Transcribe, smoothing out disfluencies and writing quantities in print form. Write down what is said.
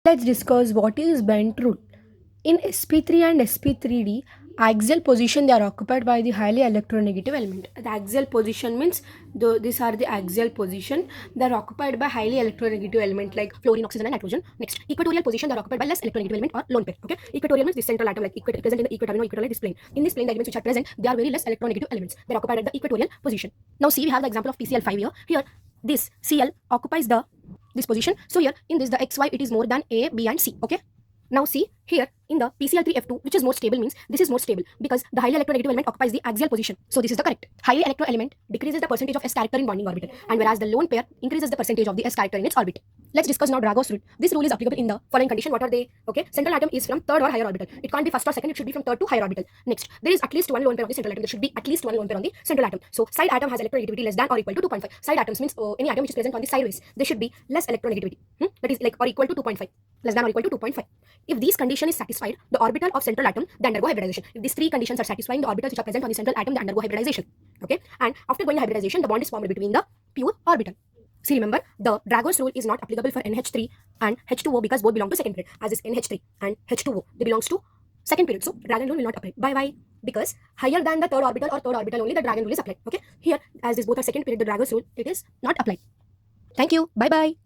Let's discuss what is bent rule. In sp3 and sp3d, axial position they are occupied by the highly electronegative element. The axial position means these are the axial position they are occupied by highly electronegative element like fluorine, oxygen, and nitrogen. Next, equatorial position they are occupied by less electronegative element or lone pair. Okay, equatorial means this central atom like present in the equatorial, equatorial this plane. In this plane, the elements which are present they are very less electronegative elements. They are occupied at the equatorial position. Now see, we have the example of PCl5 here. Here, this Cl occupies this position. So here in this the xy it is more than A, B, and C. Okay. Now see here in the PCl3F2, which is more stable, means this is more stable because the highly electronegative element occupies the axial position. So this is the correct. Highly electro element decreases the percentage of s character in bonding orbital, and whereas the lone pair increases the percentage of the s character in its orbit. Let's discuss now Dragos rule. This rule is applicable in the following condition. What are they? Okay, central atom is from third or higher orbital. It can't be first or second. It should be from third to higher orbital. Next, there is at least one lone pair on the central atom. There should be at least one lone pair on the central atom. So side atom has electronegativity less than or equal to 2.5. Side atoms means any atom which is present on the sideways. There should be less electronegativity. That is like or equal to 2.5. Less than or equal to 2.5. If these condition is satisfied, the orbital of central atom they undergo hybridization. If these three conditions are satisfying, the orbitals which are present on the central atom they undergo hybridization. Okay, and after going hybridization, the bond is formed between the pure orbital. See, remember, the Dragos rule is not applicable for NH3 and H2O because both belong to second period. As this NH3 and H2O, they belongs to second period. So, Dragon rule will not apply. Bye-bye. Because higher than the third orbital or third orbital only, the Dragon rule is applied. Okay. Here, as this both are second period, the Dragos rule, it is not applied. Thank you. Bye-bye.